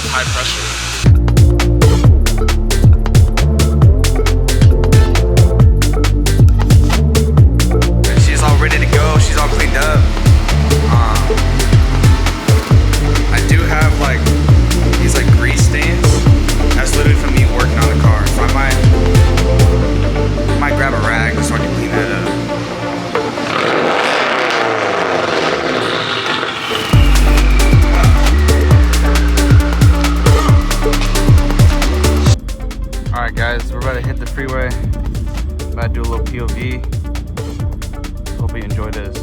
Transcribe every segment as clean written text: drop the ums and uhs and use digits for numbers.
high pressure. And she's all ready to go. She's all cleaned up. I do have like these like grease stains. That's literally from me working on the car. So I might grab a rag so I can clean that up. Alright guys, we're about to hit the freeway. I'm about to do a little POV. Hope you enjoy this.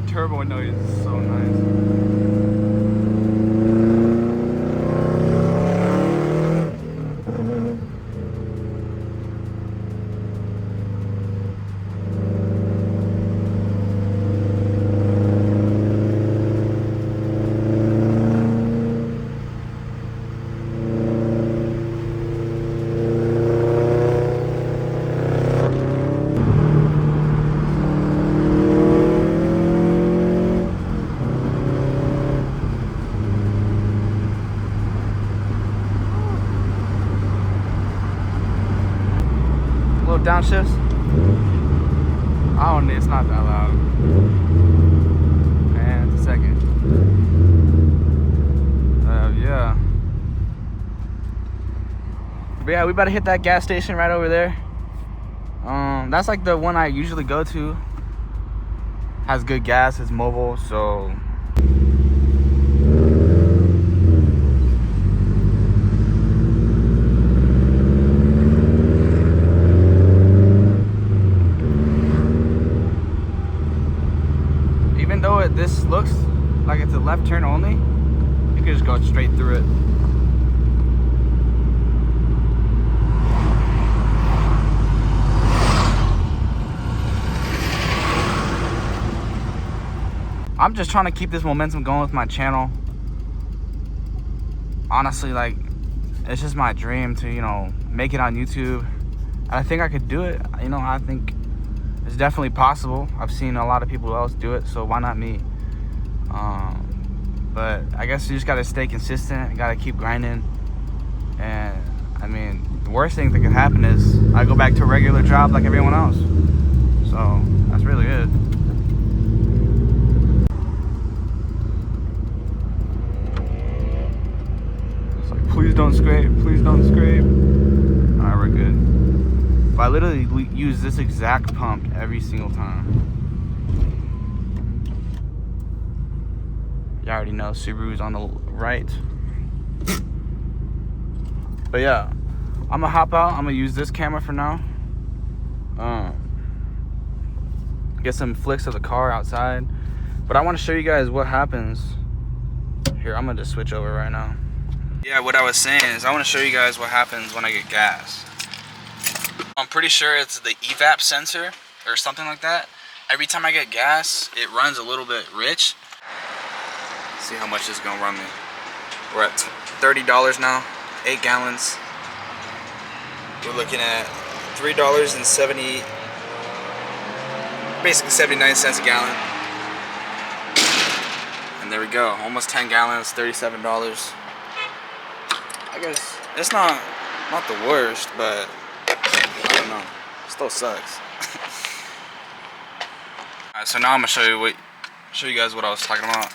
Turbo noise is so nice. Downshifts? I don't know, it's not that loud. And a second. Yeah. But yeah, we about to hit that gas station right over there. That's like the one I usually go to. Has good gas, it's mobile, so this looks like it's a left turn only, you can just go straight through it. I'm just trying to keep this momentum going with my channel. Honestly, like, it's just my dream to, you know, make it on YouTube. And I think I could do it. You know, I think it's definitely possible. I've seen a lot of people else do it, so why not me? But I guess you just gotta stay consistent. You gotta keep grinding. And I mean, the worst thing that could happen is I go back to a regular job like everyone else. So that's really it. It's like, please don't scrape, please don't scrape. Alright, we're good. But I literally use this exact pump every single time. You already know Subaru's on the right. But yeah, I'm gonna hop out. I'm gonna use this camera for now. Get some flicks of the car outside. But I want to show you guys what happens. Here, I'm gonna just switch over right now. Yeah, what I was saying is I want to show you guys what happens when I get gas. I'm pretty sure it's the evap sensor or something like that. Every time I get gas, it runs a little bit rich. See how much this is gonna run me. We're at $30 now, 8 gallons. We're looking at $3.70, basically 79 cents a gallon. And there we go, almost 10 gallons, $37. I guess it's not the worst, but I don't know, it still sucks. Alright, so now I'm gonna show you guys what I was talking about.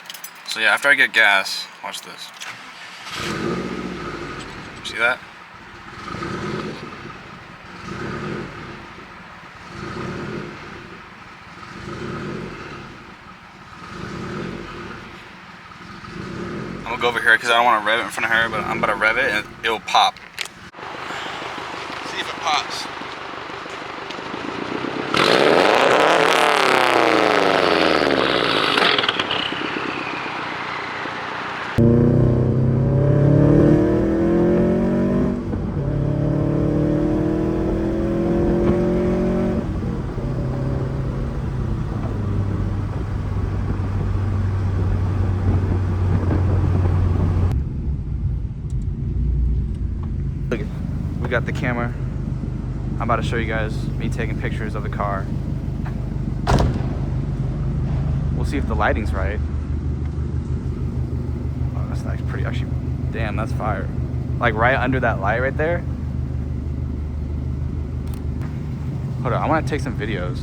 So yeah, after I get gas, watch this. See that? We'll go over here because I don't want to rev it in front of her, but I'm about to rev it and it'll pop. See if it pops. Look, we got the camera. I'm about to show you guys me taking pictures of the car. We'll see if the lighting's right. Oh, that's nice, pretty, actually, damn, that's fire. Like right under that light right there. Hold on, I want to take some videos.